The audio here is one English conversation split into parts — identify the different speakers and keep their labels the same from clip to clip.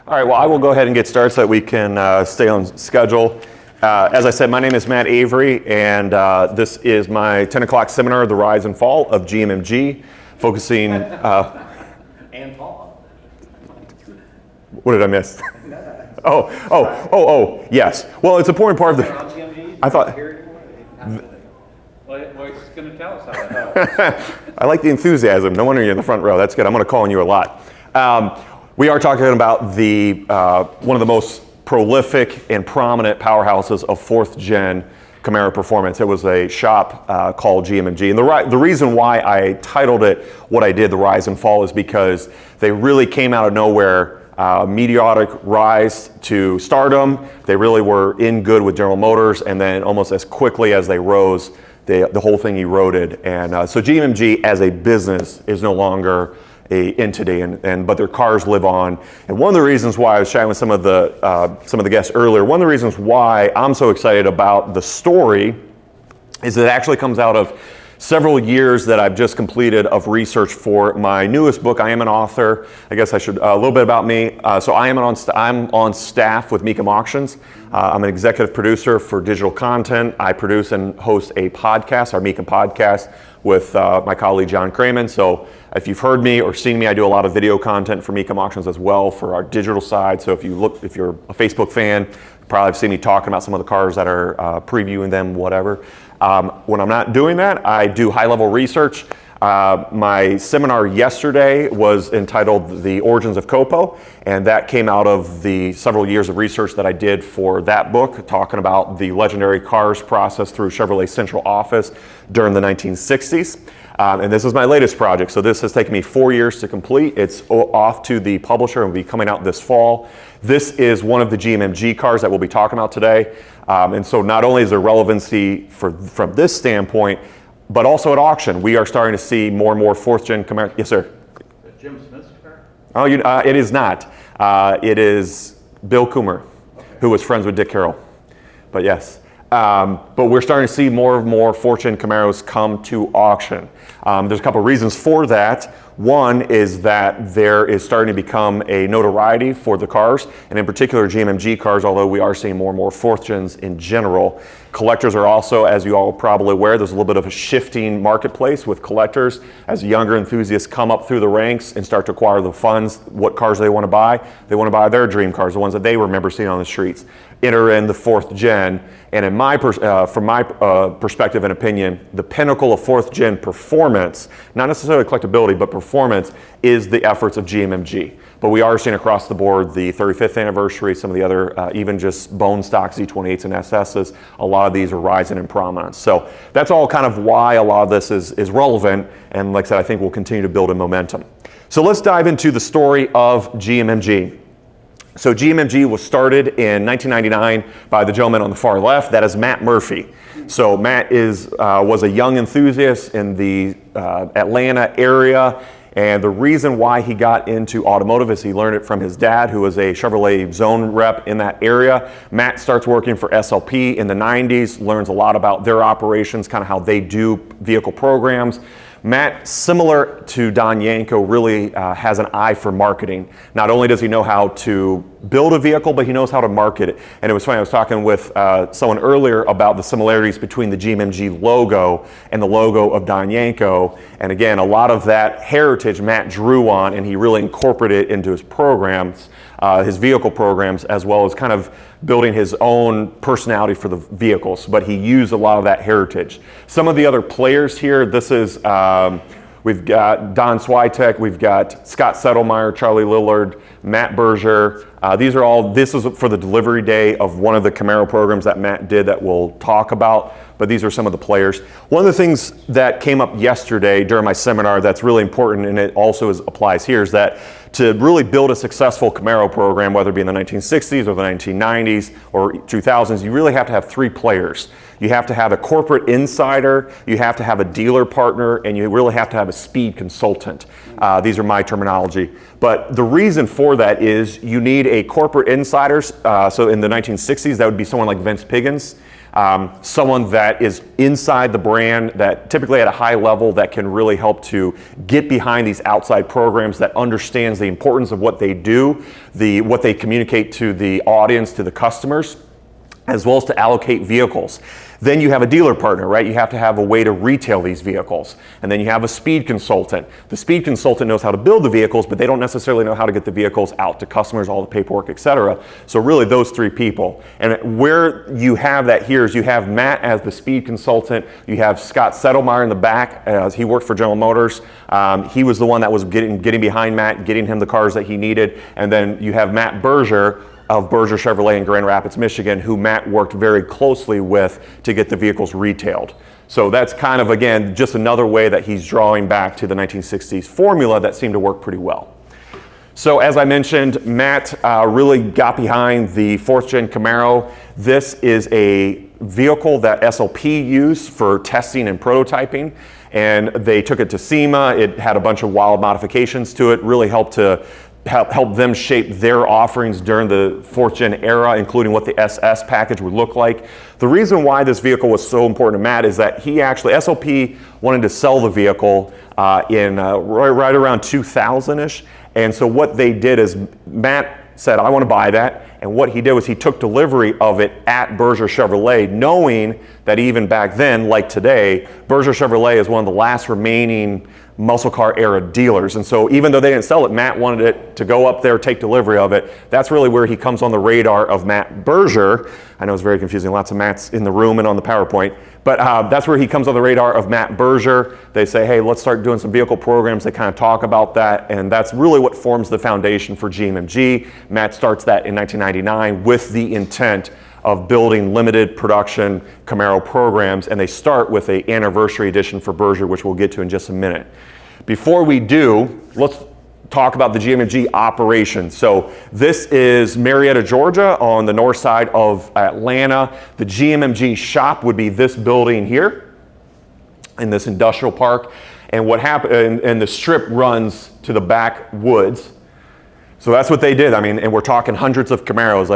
Speaker 1: All right, well, I will go ahead and get started so that we can stay on schedule. As I said, my name is Matt Avery, and this is my 10 o'clock seminar, The Rise and Fall of GMMG, focusing...
Speaker 2: and fall.
Speaker 1: What did I miss? Yes. Well, it's an important part of the... I thought...
Speaker 2: Well, it's going to tell us how that
Speaker 1: I like the enthusiasm. No wonder you're in the front row. That's good. I'm going to call on you a lot. We are talking about the one of the most prolific and prominent powerhouses of fourth gen Camaro performance. It was a shop called GMMG. And the reason why I titled it what I did, The Rise and Fall, is because they really came out of nowhere. Meteoric rise to stardom. They really were in good with General Motors, and then almost as quickly as they rose, the whole thing eroded. And so GMMG as a business is no longer a entity, but their cars live on. And one of the reasons why I was chatting with some of the guests earlier, one of the reasons why I'm so excited about the story is that it actually comes out of several years that I've just completed of research for my newest book. I am an author. I guess I should, a little bit about me. So I'm on staff with Mecum Auctions. I'm an executive producer for digital content. I produce and host a podcast, our Mecum podcast, with my colleague John Cramen. So if you've heard me or seen me, I do a lot of video content for Mecum Auctions as well for our digital side. So if you're a Facebook fan, you probably have seen me talking about some of the cars that are previewing them, whatever. When I'm not doing that, I do high-level research. My seminar yesterday was entitled The Origins of COPO, and that came out of the several years of research that I did for that book, talking about the legendary cars process through Chevrolet's central office during the 1960s. And this is my latest project, so this has taken me 4 years to complete. It's off to the publisher and will be coming out this fall. This is one of the GMMG cars that we'll be talking about today. And so not only is there relevancy from this standpoint, but also at auction, we are starting to see more and more fourth-gen Camaro. Yes, sir?
Speaker 2: Jim Smith's car?
Speaker 1: Oh, it is not. It is Bill Coomer, who was friends with Dick Harrell. But yes. But we're starting to see more and more fourth-gen Camaros come to auction. There's a couple of reasons for that. One is that there is starting to become a notoriety for the cars, and in particular GMMG cars, although we are seeing more and more fourth gens in general. Collectors are also, as you all are probably aware, there's a little bit of a shifting marketplace with collectors. As younger enthusiasts come up through the ranks and start to acquire the funds, what cars they want to buy their dream cars, the ones that they remember seeing on the streets. Enter in the fourth gen, and from my perspective and opinion, the pinnacle of fourth gen performance, not necessarily collectability, but performance, is the efforts of GMMG. But we are seeing across the board the 35th anniversary, some of the other, even just bone stock Z28s and SSs, a lot of these are rising in prominence. So that's all kind of why a lot of this is relevant, and like I said, I think we'll continue to build in momentum. So let's dive into the story of GMMG. So GMMG was started in 1999 by the gentleman on the far left. That is Matt Murphy. So Matt was a young enthusiast in the Atlanta area, and the reason why he got into automotive is he learned it from his dad, who was a Chevrolet zone rep in that area. Matt starts working for SLP in the 90s, learns a lot about their operations, kind of how they do vehicle programs. Matt, similar to Don Yanko, really has an eye for marketing. Not only does he know how to build a vehicle, but he knows how to market it. And it was funny, I was talking with someone earlier about the similarities between the GMMG logo and the logo of Don Yanko. And again, a lot of that heritage Matt drew on, and he really incorporated it into his programs, his vehicle programs, as well as kind of building his own personality for the vehicles, but he used a lot of that heritage. Some of the other players here, this is, we've got Don Switek, we've got Scott Settlemeyer, Charlie Lillard, Matt Berger. This is for the delivery day of one of the Camaro programs that Matt did that we'll talk about, but these are some of the players. One of the things that came up yesterday during my seminar that's really important, and it also applies here, is that to really build a successful Camaro program, whether it be in the 1960s or the 1990s or 2000s, you really have to have three players. You have to have a corporate insider, you have to have a dealer partner, and you really have to have a speed consultant. These are my terminology. But the reason for that is you need a corporate insider. So in the 1960s, that would be someone like Vince Piggins. someone that is inside the brand, that typically at a high level, that can really help to get behind these outside programs, that understands the importance of what they do, what they communicate to the audience, to the customers, as well as to allocate vehicles. Then you have a dealer partner, right? You have to have a way to retail these vehicles. And then you have a speed consultant. The speed consultant knows how to build the vehicles, but they don't necessarily know how to get the vehicles out to customers, all the paperwork, etc. So really those three people. And where you have that here is you have Matt as the speed consultant. You have Scott Settlemeyer in the back, as he worked for General Motors. He was the one that was getting behind Matt, getting him the cars that he needed. And then you have Matt Berger of Berger Chevrolet in Grand Rapids, Michigan, who Matt worked very closely with to get the vehicles retailed. So that's kind of, again, just another way that he's drawing back to the 1960s formula that seemed to work pretty well. So as I mentioned, Matt really got behind the 4th gen Camaro. This is a vehicle that SLP used for testing and prototyping, and they took it to SEMA. It had a bunch of wild modifications to it, really helped to help them shape their offerings during the 4th gen era, including what the SS package would look like. The reason why this vehicle was so important to Matt is that he actually, SLP wanted to sell the vehicle in right around 2000-ish. And so what they did is Matt said, I want to buy that. And what he did was he took delivery of it at Berger Chevrolet, knowing that even back then, like today, Berger Chevrolet is one of the last remaining muscle car era dealers. And so even though they didn't sell it, Matt wanted it to go up there, take delivery of it. That's really where he comes on the radar of Matt Berger. I know it's very confusing, lots of Matts in the room and on the PowerPoint, but that's where he comes on the radar of Matt Berger. They say, hey, let's start doing some vehicle programs. They kind of talk about that, and that's really what forms the foundation for GMMG. Matt starts that in 1999 with the intent of building limited production Camaro programs, and they start with an anniversary edition for Berger, which we'll get to in just a minute. Before we do, let's talk about the GMMG operation. So this is Marietta, Georgia, on the north side of Atlanta. The GMMG shop would be this building here in this industrial park, and what happened, and the strip runs to the backwoods. So that's what they did. I mean, and we're talking hundreds of Camaros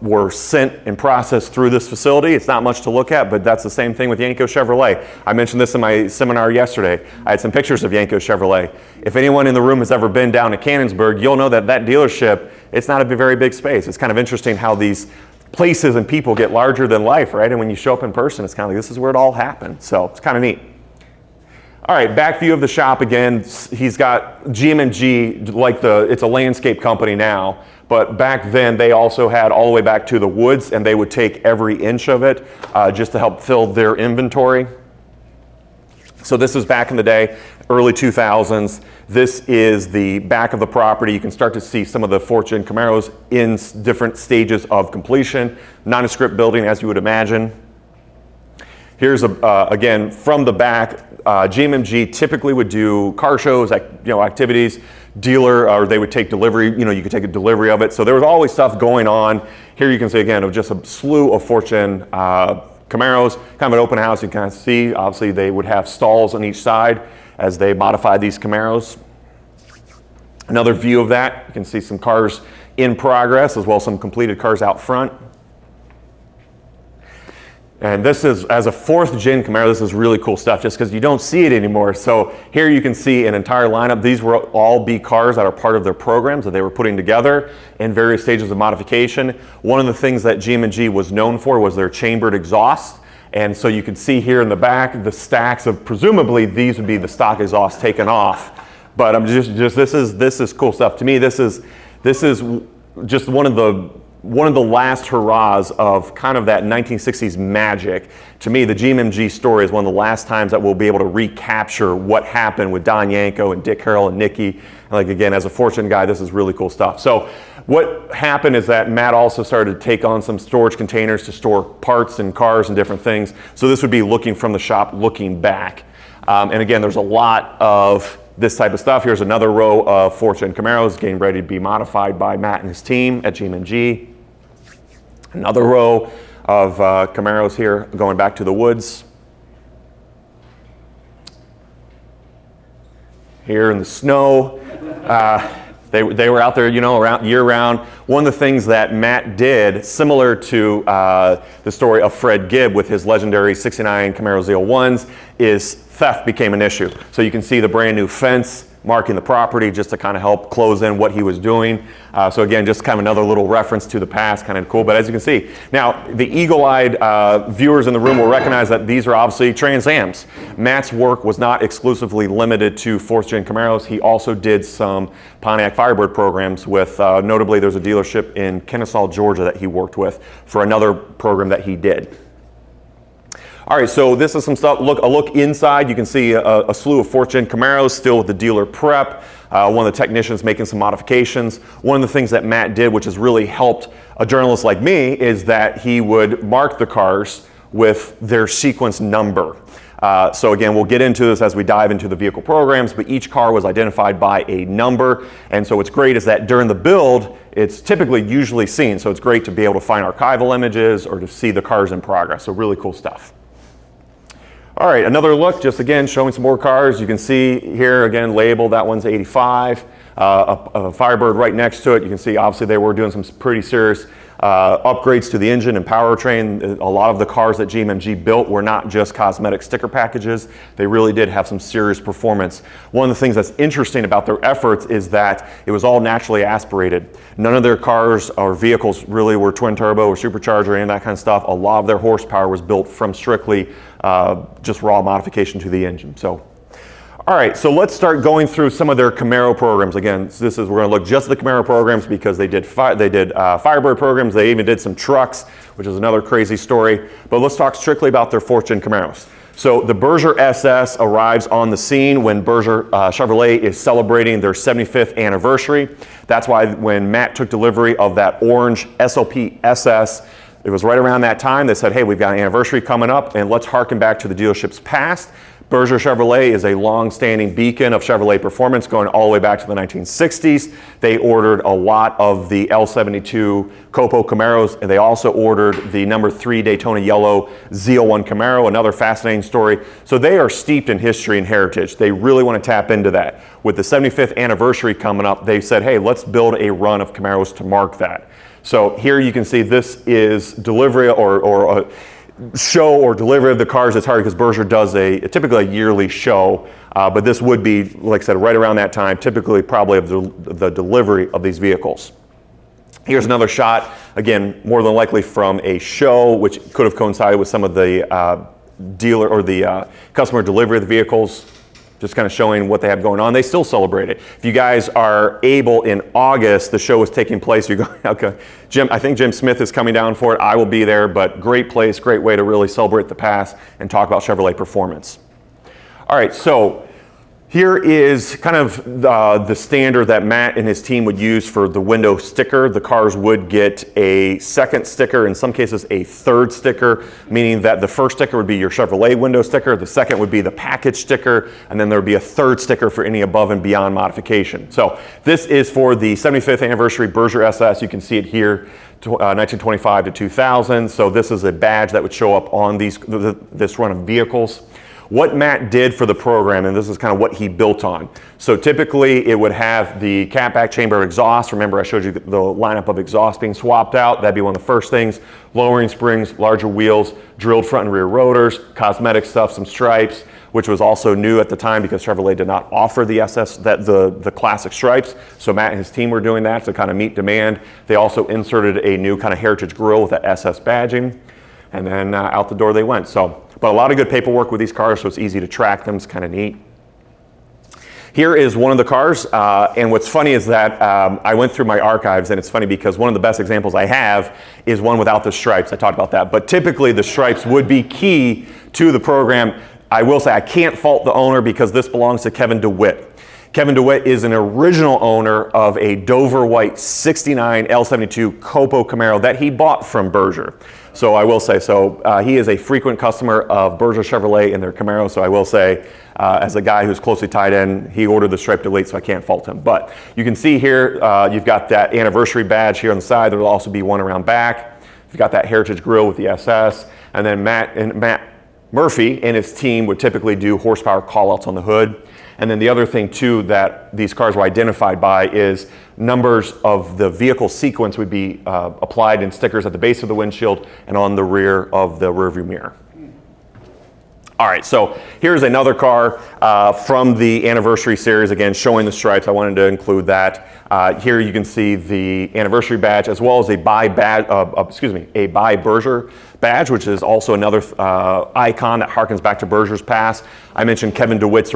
Speaker 1: were sent and processed through this facility. It's not much to look at, but that's the same thing with Yanko Chevrolet. I mentioned this in my seminar yesterday. I had some pictures of Yanko Chevrolet. If anyone in the room has ever been down to Cannonsburg, you'll know that that dealership, it's not a very big space. It's kind of interesting how these places and people get larger than life, right? And when you show up in person, it's kind of like, this is where it all happened. So it's kind of neat. All right, back view of the shop again. He's got GMMG, like it's a landscape company now, but back then they also had all the way back to the woods, and they would take every inch of it just to help fill their inventory. So this is back in the day, early 2000s. This is the back of the property. You can start to see some of the 4th gen Camaros in different stages of completion. Nondescript building, as you would imagine. Here's, again, from the back, GMMG typically would do car shows, activities, dealer, or they would take delivery, you could take a delivery of it. So there was always stuff going on. Here you can see, again, of just a slew of 4th gen Camaros, kind of an open house. You can kind of see, obviously, they would have stalls on each side as they modified these Camaros. Another view of that, you can see some cars in progress, as well as some completed cars out front. And this is, as a 4th gen Camaro, this is really cool stuff just because you don't see it anymore. So here you can see an entire lineup. These will all be cars that are part of their programs that they were putting together in various stages of modification. One of the things that GMMG was known for was their chambered exhaust. And so you can see here in the back the stacks of, presumably these would be the stock exhaust taken off. But I'm this is cool stuff. To me, this is just one of the last hurrahs of kind of that 1960s magic. To me, the GMMG story is one of the last times that we'll be able to recapture what happened with Don Yanko and Dick Harrell and Nicky. And like, again, as a fortune guy, this is really cool stuff. So what happened is that Matt also started to take on some storage containers to store parts and cars and different things. So this would be looking from the shop, looking back. And again, there's a lot of this type of stuff. Here's another row of 4th gen Camaros getting ready to be modified by Matt and his team at GMMG. Another row of Camaros here going back to the woods. Here in the snow. They were out there, you know, around year round. One of the things that Matt did, similar to the story of Fred Gibb with his legendary 69 Camaro ZL1s, is theft became an issue. So you can see the brand new fence marking the property just to kind of help close in what he was doing. So again, just kind of another little reference to the past, kind of cool. But as you can see, now the eagle-eyed viewers in the room will recognize that these are obviously Trans Ams. Matt's work was not exclusively limited to 4th Gen Camaros. He also did some Pontiac Firebird programs with, notably there's a dealership in Kennesaw, Georgia that he worked with for another program that he did. All right, so this is some stuff. A look inside. You can see a slew of 4th Gen Camaros still with the dealer prep. One of the technicians making some modifications. One of the things that Matt did, which has really helped a journalist like me, is that he would mark the cars with their sequence number. So again, we'll get into this as we dive into the vehicle programs, but each car was identified by a number. And so what's great is that during the build, it's typically usually seen. So it's great to be able to find archival images or to see the cars in progress. So really cool stuff. All right, another look, just again, showing some more cars. You can see here, again, labeled, that one's 85. A Firebird right next to it. You can see, obviously, they were doing some pretty serious upgrades to the engine and powertrain. A lot of the cars that GMMG built were not just cosmetic sticker packages. They really did have some serious performance. One of the things that's interesting about their efforts is that it was all naturally aspirated. None of their cars or vehicles really were twin turbo or supercharger or any of that kind of stuff. A lot of their horsepower was built from strictly just raw modification to the engine. So, all right, so let's start going through some of their Camaro programs. Again, we're going to look just at the Camaro programs because they did Firebird programs. They even did some trucks, which is another crazy story. But let's talk strictly about their 4th Gen Camaros. So the Berger SS arrives on the scene when Berger Chevrolet is celebrating their 75th anniversary. That's why when Matt took delivery of that orange SLP SS, it was right around that time they said, hey, we've got an anniversary coming up and let's harken back to the dealership's past. Berger Chevrolet is a long-standing beacon of Chevrolet performance going all the way back to the 1960s. They ordered a lot of the L72 COPO Camaros, and they also ordered the number 3 Daytona Yellow ZL1 Camaro, another fascinating story. So they are steeped in history and heritage. They really want to tap into that. With the 75th anniversary coming up, they said, hey, let's build a run of Camaros to mark that. So here you can see this is delivery or a show or delivery of the cars. It's hard because Berger does typically a yearly show, but this would be, like I said, right around that time, typically probably of the delivery of these vehicles. Here's another shot, again, more than likely from a show, which could have coincided with some of the dealer or the customer delivery of the vehicles. Just kind of showing what they have going on. They still celebrate it. If you guys are able in August, the show is taking place. You're going, okay. I think Jim Smith is coming down for it. I will be there, but great place, great way to really celebrate the past and talk about Chevrolet performance. All right, so here is kind of the standard that Matt and his team would use for the window sticker. The cars would get a second sticker, in some cases a third sticker, meaning that the first sticker would be your Chevrolet window sticker, the second would be the package sticker, and then there would be a third sticker for any above and beyond modification. So this is for the 75th anniversary Berger SS. You can see it here, 1925 to 2000. So this is a badge that would show up on this run of vehicles. What Matt did for the program, and this is kind of what he built on. So typically it would have the catback chamber exhaust. Remember I showed you the lineup of exhaust being swapped out. That'd be one of the first things. Lowering springs, larger wheels, drilled front and rear rotors, cosmetic stuff, some stripes, which was also new at the time because Chevrolet did not offer the SS, the classic stripes. So Matt and his team were doing that to kind of meet demand. They also inserted a new kind of heritage grille with that SS badging. And then out the door they went. But a lot of good paperwork with these cars, so it's easy to track them. It's kind of neat. Here is one of the cars, and what's funny is that I went through my archives, and it's funny because one of the best examples I have is one without the stripes. I talked about that, but typically the stripes would be key to the program. I will say I can't fault the owner because this belongs to Kevin DeWitt. Kevin DeWitt is an original owner of a Dover White 69 L72 COPO Camaro that he bought from Berger. So I will say, he is a frequent customer of Berger Chevrolet and their Camaro, so I will say, as a guy who's closely tied in, he ordered the stripe delete, so I can't fault him. But you can see here, you've got that anniversary badge here on the side. There will also be one around back. You've got that heritage grille with the SS, and then Matt Murphy and his team would typically do horsepower callouts on the hood. And then the other thing too that these cars were identified by is numbers of the vehicle sequence would be applied in stickers at the base of the windshield and on the rear of the rearview mirror. All right, so here's another car from the anniversary series, again, showing the stripes. I wanted to include that. Here you can see the anniversary badge as well as a buy Berger badge, which is also another icon that harkens back to Berger's past. I mentioned Kevin DeWitt's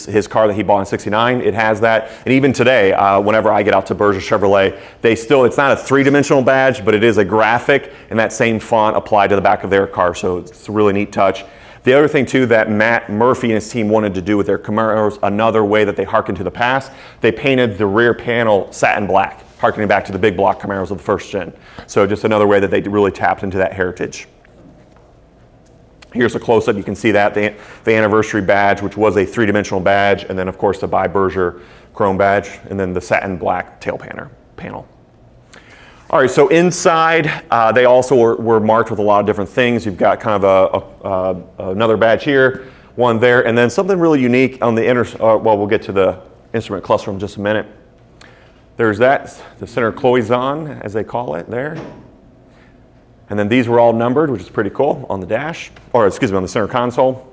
Speaker 1: his car that he bought in '69. It has that, and even today, whenever I get out to Berger Chevrolet, it's not a three-dimensional badge, but it is a graphic in that same font applied to the back of their car. So it's a really neat touch. The other thing too that Matt Murphy and his team wanted to do with their Camaros, another way that they harken to the past, they painted the rear panel satin black, harkening back to the big block Camaros of the first gen. So just another way that they really tapped into that heritage. Here's a close-up. You can see that, the anniversary badge, which was a three-dimensional badge, and then of course the by Berger chrome badge, and then the satin black tail panel. All right, so inside, they also were marked with a lot of different things. You've got kind of another badge here, one there, and then something really unique on the well, we'll get to the instrument cluster in just a minute. There's that, the center cloison, as they call it there. And then these were all numbered, which is pretty cool, on the dash, or excuse me, on the center console.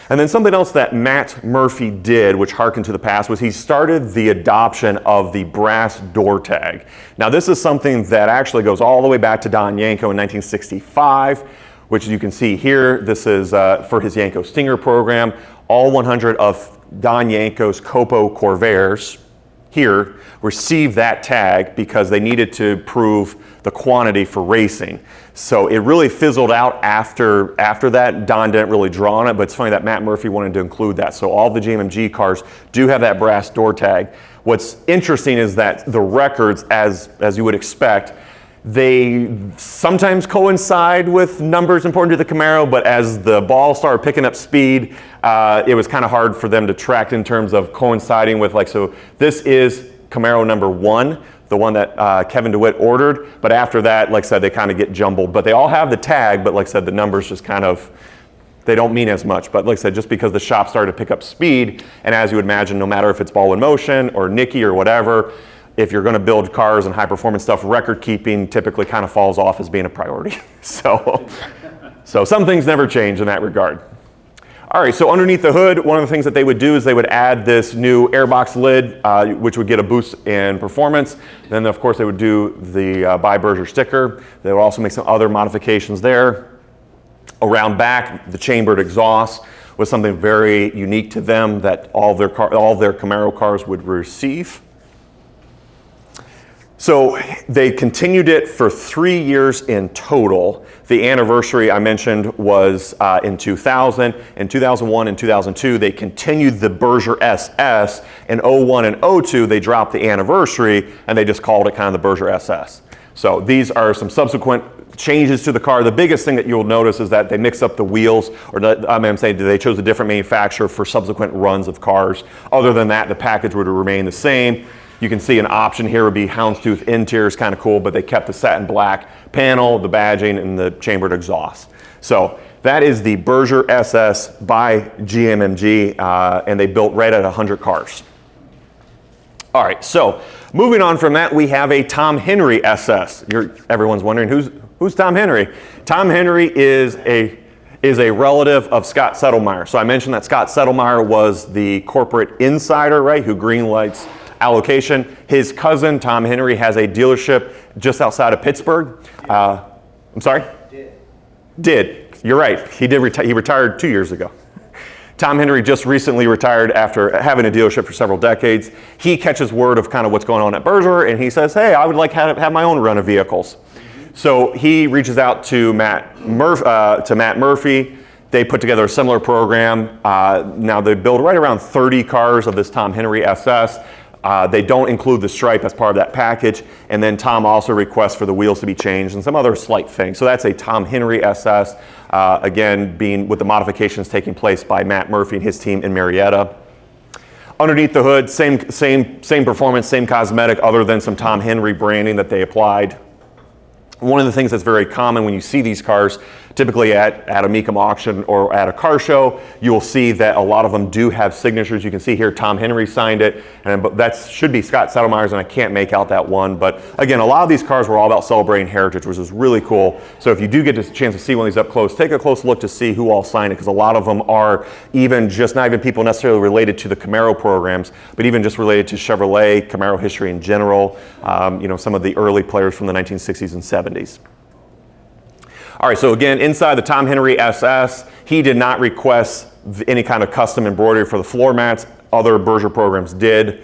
Speaker 1: And then something else that Matt Murphy did, which harkened to the past, was he started the adoption of the brass door tag. Now this is something that actually goes all the way back to Don Yanko in 1965, which you can see here. This is for his Yanko Stinger program. All 100 of Don Yanko's COPO Corvairs here received that tag because they needed to prove the quantity for racing. So it really fizzled out after that. Don didn't really draw on it, but it's funny that Matt Murphy wanted to include that. So all the GMMG cars do have that brass door tag. What's interesting is that the records, as you would expect, they sometimes coincide with numbers important to the Camaro, but as the ball started picking up speed, it was kind of hard for them to track in terms of coinciding with, like, so this is Camaro number 1, the one that Kevin DeWitt ordered, but after that, like I said, they kind of get jumbled. But they all have the tag, but like I said, the numbers just kind of, they don't mean as much. But like I said, just because the shop started to pick up speed, and as you would imagine, no matter if it's Ball in Motion or Nicky or whatever, if you're going to build cars and high performance stuff, record keeping typically kind of falls off as being a priority. So some things never change in that regard. All right, so underneath the hood, one of the things that they would do is they would add this new airbox lid, which would get a boost in performance. Then, of course, they would do the by Berger sticker. They would also make some other modifications there. Around back, the chambered exhaust was something very unique to them that all their Camaro cars would receive. So they continued it for 3 years in total. The anniversary I mentioned was in 2000. In 2001 and 2002, they continued the Berger SS. In 01 and 02, they dropped the anniversary and they just called it kind of the Berger SS. So these are some subsequent changes to the car. The biggest thing that you'll notice is that they mix up the wheels, or I'm saying they chose a different manufacturer for subsequent runs of cars. Other than that, the package would remain the same. You can see an option here would be houndstooth interior, is kind of cool, but they kept the satin black panel, the badging, and the chambered exhaust. So that is the Berger SS by GMMG, and they built right at 100 cars. All right, so moving on from that, we have a Tom Henry SS. Everyone's wondering who's Tom Henry? Tom Henry is a relative of Scott Settlemyer. So I mentioned that Scott Settlemyer was the corporate insider, right, who greenlights allocation. His cousin, Tom Henry, has a dealership just outside of Pittsburgh. I'm sorry? Did. You're right. He retired 2 years ago. Tom Henry just recently retired after having a dealership for several decades. He catches word of kind of what's going on at Berger, and he says, hey, I would like to have my own run of vehicles. So he reaches out to Matt Murphy. They put together a similar program. Now they build right around 30 cars of this Tom Henry SS. They don't include the stripe as part of that package. And then Tom also requests for the wheels to be changed and some other slight things. So that's a Tom Henry SS, again, being with the modifications taking place by Matt Murphy and his team in Marietta. Underneath the hood, same performance, same cosmetic, other than some Tom Henry branding that they applied. One of the things that's very common when you see these cars, Typically at a Mecum auction or at a car show, you will see that a lot of them do have signatures. You can see here Tom Henry signed it, and that should be Scott Settlemeyer's, and I can't make out that one. But again, a lot of these cars were all about celebrating heritage, which is really cool. So if you do get a chance to see one of these up close, take a close look to see who all signed it, because a lot of them are even just not even people necessarily related to the Camaro programs, but even just related to Chevrolet, Camaro history in general, you know, some of the early players from the 1960s and 70s. All right, so again, inside the Tom Henry SS, he did not request any kind of custom embroidery for the floor mats. Other Berger programs did.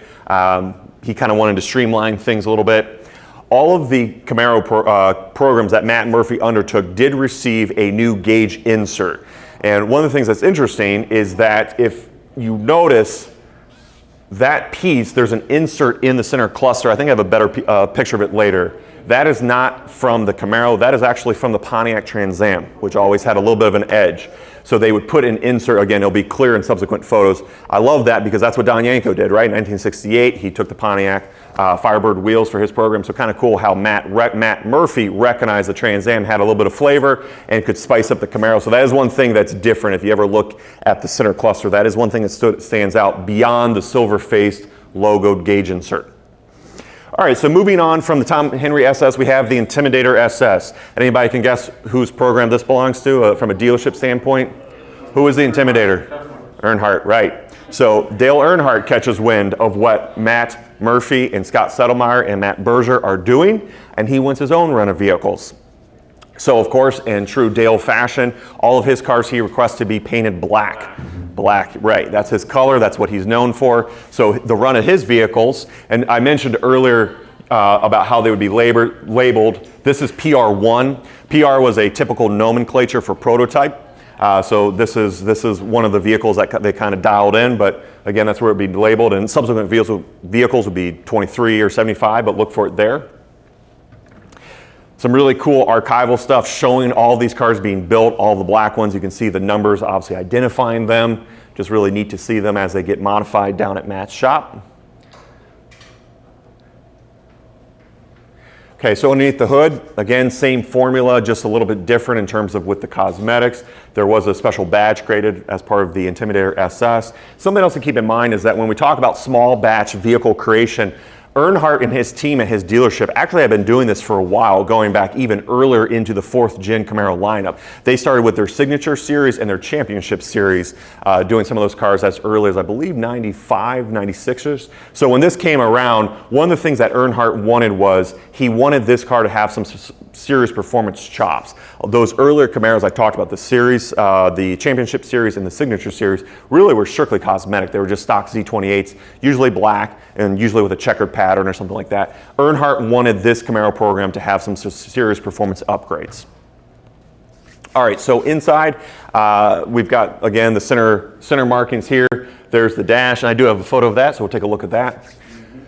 Speaker 1: He kind of wanted to streamline things a little bit. All of the Camaro programs that Matt Murphy undertook did receive a new gauge insert. And one of the things that's interesting is that if you notice that piece, there's an insert in the center cluster. I think I have a better picture of it later. That is not from the Camaro, that is actually from the Pontiac Trans Am, which always had a little bit of an edge. So they would put an insert, again, it'll be clear in subsequent photos. I love that because that's what Don Yanko did, right? In 1968, he took the Pontiac Firebird wheels for his program. So kind of cool how Matt Murphy recognized the Trans Am had a little bit of flavor and could spice up the Camaro. So that is one thing that's different. If you ever look at the center cluster, that is one thing that stands out beyond the silver-faced logoed gauge insert. All right, so moving on from the Tom Henry SS, we have the Intimidator SS. Anybody can guess whose program this belongs to from a dealership standpoint? Who is the Intimidator? Earnhardt, right. So Dale Earnhardt catches wind of what Matt Murphy and Scott Settlemeyer and Matt Berger are doing, and he wants his own run of vehicles. So of course, in true Dale fashion, all of his cars he requests to be painted black. Black, right, that's his color, that's what he's known for. So the run of his vehicles, and I mentioned earlier about how they would be labeled. This is PR1. PR was a typical nomenclature for prototype. So this is one of the vehicles that they kind of dialed in, but again, that's where it would be labeled, and subsequent vehicles would be 23 or 75, but look for it there. Some really cool archival stuff showing all these cars being built, all the black ones. You can see the numbers obviously identifying them. Just really neat to see them as they get modified down at Matt's shop. Okay, so underneath the hood, again, same formula, just a little bit different in terms of with the cosmetics. There was a special badge created as part of the Intimidator SS. Something else to keep in mind is that when we talk about small batch vehicle creation, Earnhardt and his team at his dealership actually have been doing this for a while, going back even earlier into the 4th gen Camaro lineup. They started with their Signature Series and their Championship Series, doing some of those cars as early as, I believe, 95, 96ers. So when this came around, one of the things that Earnhardt wanted was he wanted this car to have some serious performance chops. Those earlier Camaros I talked about, the Series, the Championship Series and the Signature Series, really were strictly cosmetic. They were just stock Z28s, usually black and usually with a checkered pattern or something like that. Earnhardt wanted this Camaro program to have some serious performance upgrades. All right, so inside, we've got, again, the center markings here. There's the dash, and I do have a photo of that, so we'll take a look at that.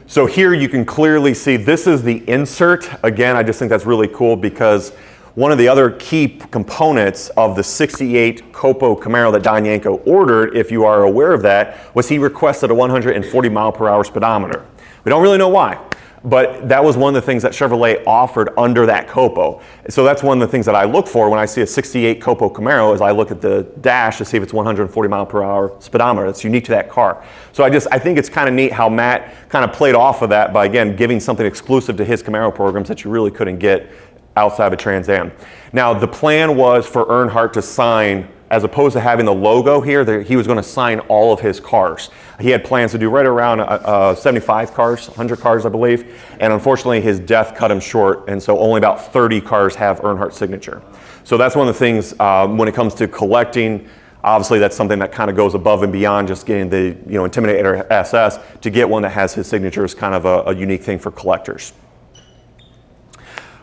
Speaker 1: So here you can clearly see this is the insert. Again, I just think that's really cool because one of the other key components of the 68 COPO Camaro that Don Yanko ordered, if you are aware of that, was he requested a 140 mile per hour speedometer. We don't really know why, but that was one of the things that Chevrolet offered under that COPO. So that's one of the things that I look for when I see a 68 COPO Camaro is I look at the dash to see if it's 140 mile per hour speedometer. That's unique to that car. So I think it's kind of neat how Matt kind of played off of that by, again, giving something exclusive to his Camaro programs that you really couldn't get outside of a Trans Am. Now, the plan was for Earnhardt to sign, as opposed to having the logo here, he was going to sign all of his cars. He had plans to do right around 75 cars, 100 cars, I believe, and unfortunately his death cut him short, and so only about 30 cars have Earnhardt's signature. So that's one of the things when it comes to collecting. Obviously, that's something that kind of goes above and beyond just getting the Intimidator SS. To get one that has his signature is kind of a unique thing for collectors.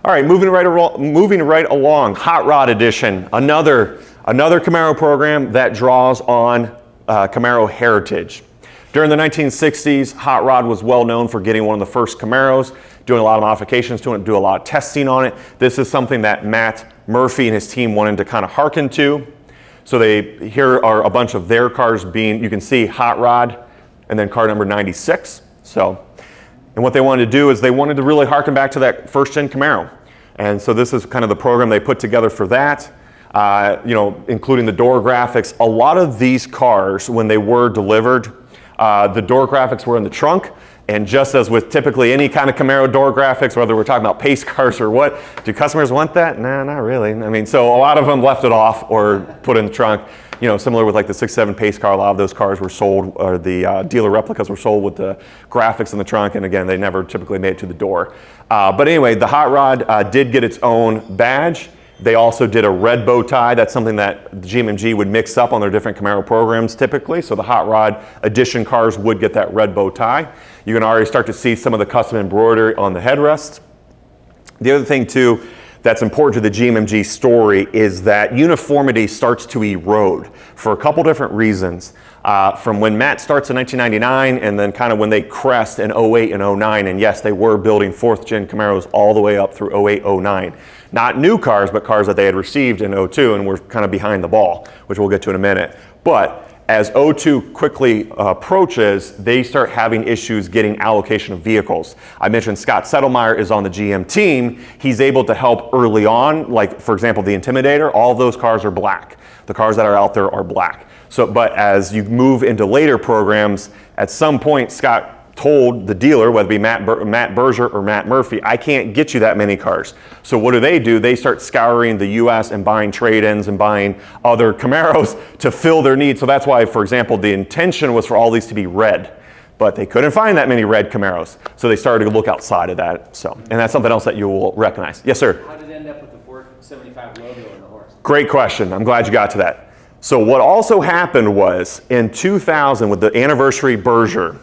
Speaker 1: All right, moving right along, Hot Rod Edition, another Camaro program that draws on Camaro heritage. During the 1960s, Hot Rod was well known for getting one of the first Camaros, doing a lot of modifications to it, do a lot of testing on it. This is something that Matt Murphy and his team wanted to kind of hearken to. So here are a bunch of their cars being, you can see Hot Rod and then car number 96. And what they wanted to do is they wanted to really harken back to that first gen Camaro. And so this is kind of the program they put together for that. including the door graphics. A lot of these cars, when they were delivered, the door graphics were in the trunk. And just as with typically any kind of Camaro door graphics, whether we're talking about pace cars or what, do customers want that? Nah, not really. I mean, so a lot of them left it off or put in the trunk. Similar with like the 6.7 pace car, a lot of those cars were sold, or the dealer replicas were sold with the graphics in the trunk. And again, they never typically made it to the door. But anyway, the Hot Rod did get its own badge. They also did a red bow tie. That's something that GMMG would mix up on their different Camaro programs typically. So the Hot Rod edition cars would get that red bow tie. You can already start to see some of the custom embroidery on the headrest. The other thing too that's important to the GMMG story is that uniformity starts to erode for a couple different reasons. From when Matt starts in 1999 and then kind of when they crest in 08 and 09, and yes, they were building 4th gen Camaros all the way up through 08, 09. Not new cars, but cars that they had received in 02 and were kind of behind the ball, which we'll get to in a minute. But as 02 quickly approaches, they start having issues getting allocation of vehicles. I mentioned Scott Settlemeyer is on the GM team. He's able to help early on, like for example, the Intimidator, all of those cars are black. The cars that are out there are black. But as you move into later programs, at some point Scott told the dealer, whether it be Matt Berger or Matt Murphy, I can't get you that many cars. So what do? They start scouring the US and buying trade-ins and buying other Camaros to fill their needs. So that's why, for example, the intention was for all these to be red, but they couldn't find that many red Camaros. So they started to look outside of that. And that's something else that you will recognize. Yes, sir?
Speaker 3: How did it end up with the 475 logo on the horse?
Speaker 1: Great question. I'm glad you got to that. So what also happened was in 2000 with the anniversary Berger,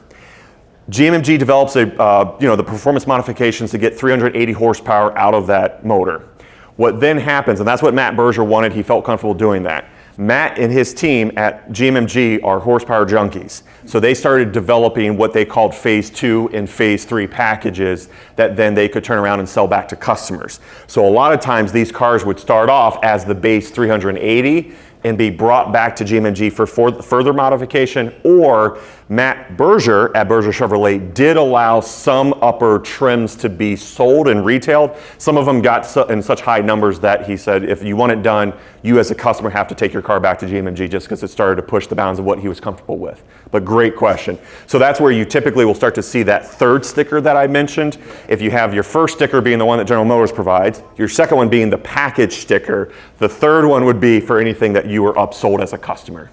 Speaker 1: GMMG develops the performance modifications to get 380 horsepower out of that motor. What then happens, and that's what Matt Berger wanted, he felt comfortable doing that. Matt and his team at GMMG are horsepower junkies. So they started developing what they called phase 2 and phase 3 packages that then they could turn around and sell back to customers. So a lot of times these cars would start off as the base 380 and be brought back to GMMG for further modification, or Matt Berger at Berger Chevrolet did allow some upper trims to be sold and retailed. Some of them got in such high numbers that he said, if you want it done, you as a customer have to take your car back to GMMG, just because it started to push the bounds of what he was comfortable with. But great question. So that's where you typically will start to see that third sticker that I mentioned. If you have your first sticker being the one that General Motors provides, your second one being the package sticker, the third one would be for anything that you were upsold as a customer.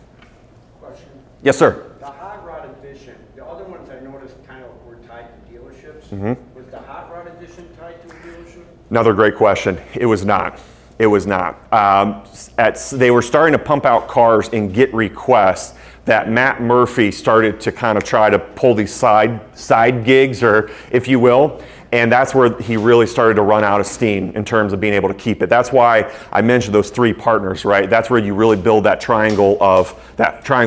Speaker 4: Question.
Speaker 1: Yes, sir.
Speaker 4: The Hot Rod Edition, the other ones I noticed kind of were tied to dealerships. Was the Hot Rod Edition tied to a dealership?
Speaker 1: Another great question. It was not. It was not. They were starting to pump out cars and get requests that Matt Murphy started to kind of try to pull these side gigs, or if you will. And that's where he really started to run out of steam in terms of being able to keep it. That's why I mentioned those three partners, right? That's where you really build that triangle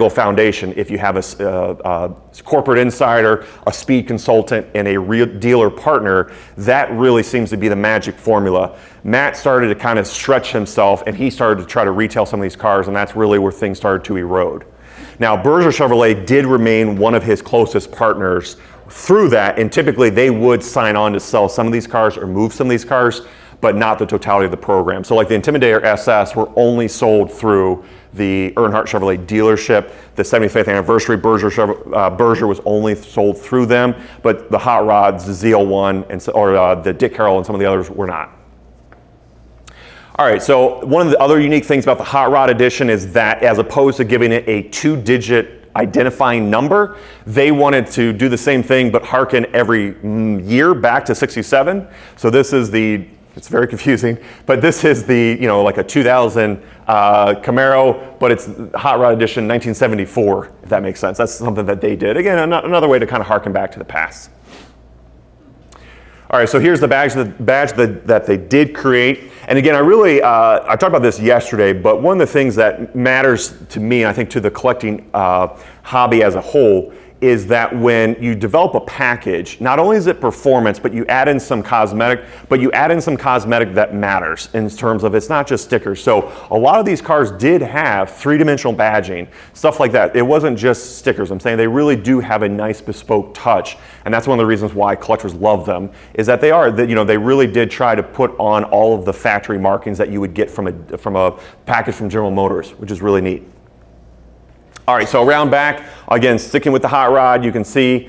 Speaker 1: foundation. If you have a corporate insider, a speed consultant, and a real dealer partner, that really seems to be the magic formula. Matt started to kind of stretch himself, and he started to try to retail some of these cars, and that's really where things started to erode. Now, Berger Chevrolet did remain one of his closest partners through that, and typically they would sign on to sell some of these cars or move some of these cars, but not the totality of the program. So like the Intimidator SS were only sold through the Earnhardt Chevrolet dealership. The 75th anniversary Berger was only sold through them, but the Hot Rods, the ZL1, or the Dick Harrell and some of the others were not. All right, so one of the other unique things about the Hot Rod Edition is that as opposed to giving it a 2-digit identifying number, they wanted to do the same thing but harken every year back to 67. So this is it's very confusing, but this is like a 2000 Camaro, but it's Hot Rod Edition 1974, if that makes sense. That's something that they did. Again, another way to kind of harken back to the past. All right, so here's the badge that they did create. And again, I talked about this yesterday, but one of the things that matters to me, and I think to the collecting hobby as a whole, is that when you develop a package, not only is it performance, but you add in some cosmetic, that matters in terms of it's not just stickers. So a lot of these cars did have three-dimensional badging, stuff like that. It wasn't just stickers. I'm saying they really do have a nice bespoke touch, and that's one of the reasons why collectors love them, is that they really did try to put on all of the factory markings that you would get from a package from General Motors, which is really neat. All right, so around back, again, sticking with the hot rod, you can see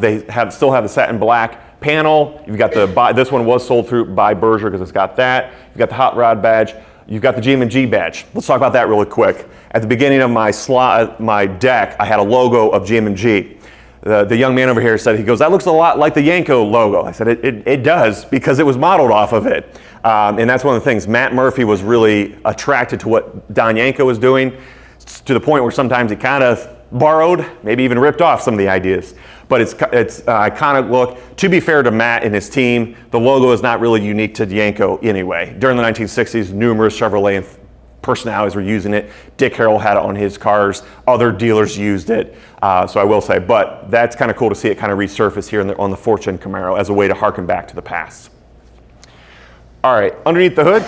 Speaker 1: they still have the satin black panel. You've got this one was sold through by Berger because it's got that. You've got the hot rod badge. You've got the GMMG badge. Let's talk about that really quick. At the beginning of my deck, I had a logo of GMMG. The young man over here said, he goes, that looks a lot like the Yanko logo. I said, it does, because it was modeled off of it. And that's one of the things. Matt Murphy was really attracted to what Don Yanko was doing, to the point where sometimes he kind of borrowed, maybe even ripped off some of the ideas. But it's iconic look. To be fair to Matt and his team, the logo is not really unique to Yanko anyway. During the 1960s, numerous Chevrolet personalities were using it. Dick Harrell had it on his cars. Other dealers used it. So I will say, but that's kind of cool to see it kind of resurface here on the Fortune Camaro as a way to harken back to the past. All right, underneath the hood,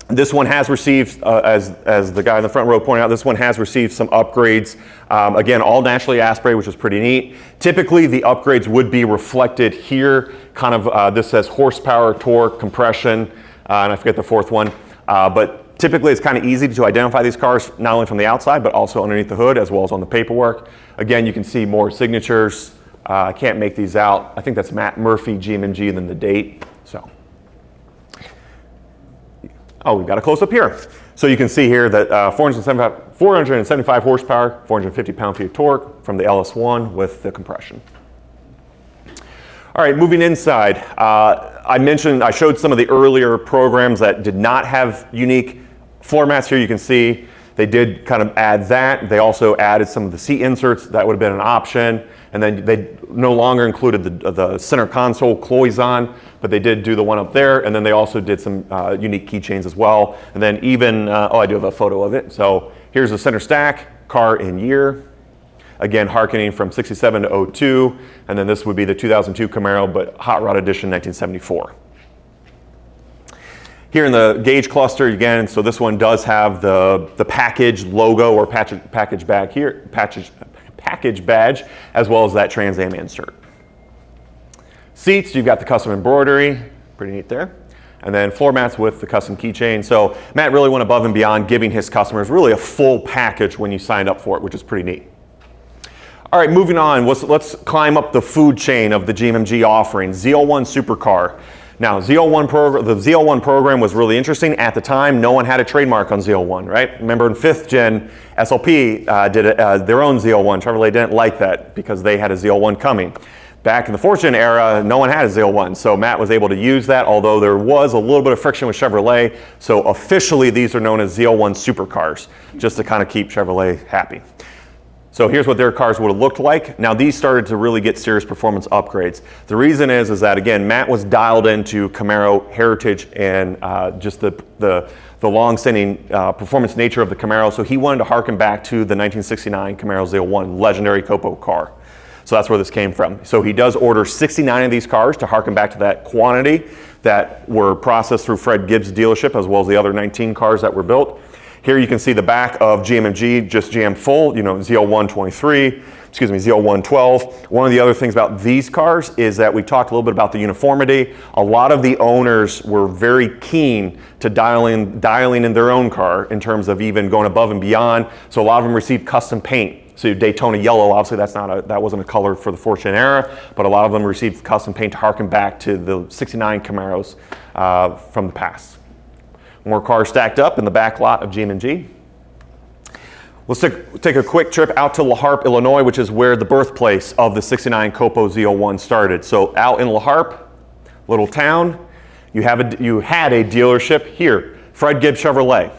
Speaker 1: this one has received, as the guy in the front row pointed out, this one has received some upgrades. Again, all naturally aspirated, which is pretty neat. Typically, the upgrades would be reflected here. Kind of, this says horsepower, torque, compression, and I forget the fourth one. But typically, it's kind of easy to identify these cars, not only from the outside, but also underneath the hood, as well as on the paperwork. Again, you can see more signatures. I can't make these out. I think that's Matt Murphy, GMMG, and then the date. So. Oh, we've got a close-up here. So you can see here that 475 horsepower, 450 pound-feet of torque from the LS1 with the compression. All right, moving inside. I showed some of the earlier programs that did not have unique floor mats. Here you can see they did kind of add that. They also added some of the seat inserts. That would have been an option. And then they no longer included the center console cloison, but they did do the one up there. And then they also did some unique keychains as well. And then even, I do have a photo of it. So here's the center stack, car and year. Again, harkening from 67 to 02. And then this would be the 2002 Camaro, but Hot Rod Edition 1974. Here in the gauge cluster, again, so this one does have the package logo or package bag here, package badge, as well as that Trans Am insert. Seats, you've got the custom embroidery, pretty neat there. And then floor mats with the custom keychain. So Matt really went above and beyond, giving his customers really a full package when you signed up for it, which is pretty neat. All right, moving on, let's climb up the food chain of the GMMG offering, ZL1 Supercar. Now, the ZL1 program was really interesting. At the time, no one had a trademark on ZL1, right? Remember in 5th gen, SLP did their own ZL1. Chevrolet didn't like that because they had a ZL1 coming. Back in the 4th gen era, no one had a ZL1, so Matt was able to use that, although there was a little bit of friction with Chevrolet. So officially, these are known as ZL1 Supercars, just to kind of keep Chevrolet happy. So here's what their cars would have looked like. Now these started to really get serious performance upgrades. The reason is that, again, Matt was dialed into Camaro heritage and just the long-standing performance nature of the Camaro. So he wanted to harken back to the 1969 Camaro ZL1, legendary COPO car. So that's where this came from. So he does order 69 of these cars to harken back to that quantity that were processed through Fred Gibbs' dealership, as well as the other 19 cars that were built. Here you can see the back of GMMG, just jammed full, ZL1 23, ZL1 12. One of the other things about these cars is that we talked a little bit about the uniformity. A lot of the owners were very keen to dialing in their own car in terms of even going above and beyond. So a lot of them received custom paint. So Daytona yellow, obviously that wasn't a color for the Fortune era, but a lot of them received custom paint to harken back to the 69 Camaros from the past. More cars stacked up in the back lot of GMMG. Let's take a quick trip out to La Harpe, Illinois, which is where the birthplace of the 69 COPO ZL1 started. So out in La Harpe, little town, you had a dealership here, Fred Gibbs Chevrolet.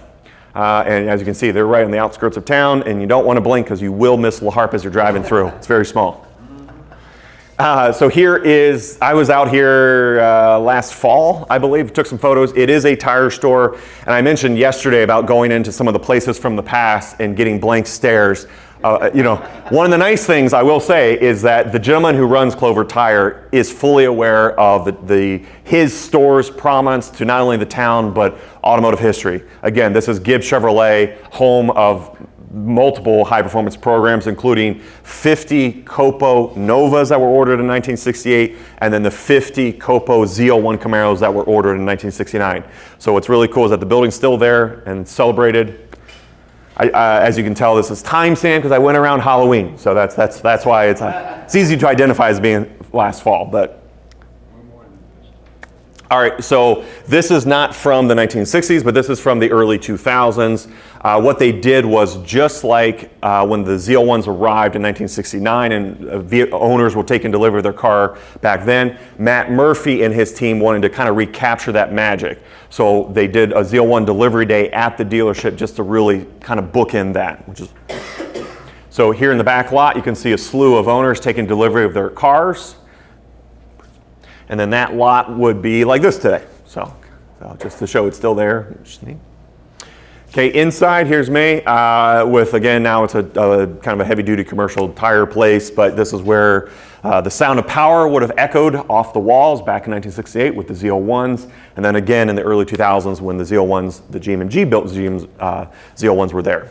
Speaker 1: And as you can see, they're right on the outskirts of town, and you don't want to blink because you will miss La Harpe as you're driving through. It's very small. So I was out here last fall, I believe, took some photos. It is a tire store, and I mentioned yesterday about going into some of the places from the past and getting blank stares. You know, one of the nice things I will say is that the gentleman who runs Clover Tire is fully aware of his store's prominence to not only the town, but automotive history. Again, this is Gibbs Chevrolet, home of multiple high-performance programs, including 50 COPO Novas that were ordered in 1968, and then the 50 COPO ZL1 Camaros that were ordered in 1969. So what's really cool is that the building's still there and celebrated. As you can tell, this is time-stamped because I went around Halloween, so that's why it's easy to identify as being last fall. But all right, so this is not from the 1960s, but this is from the early 2000s. What they did was just like when the ZL1s arrived in 1969 and owners were taking delivery of their car back then, Matt Murphy and his team wanted to kind of recapture that magic. So they did a ZL1 delivery day at the dealership just to really kind of bookend that. So here in the back lot, you can see a slew of owners taking delivery of their cars. And then that lot would be like this today. So just to show it's still there. Okay, inside, here's me with, again, now it's a kind of a heavy-duty commercial tire place, but this is where the sound of power would have echoed off the walls back in 1968 with the ZL1s, and then again in the early 2000s when the ZL1s, the GMMG built ZL1s were there.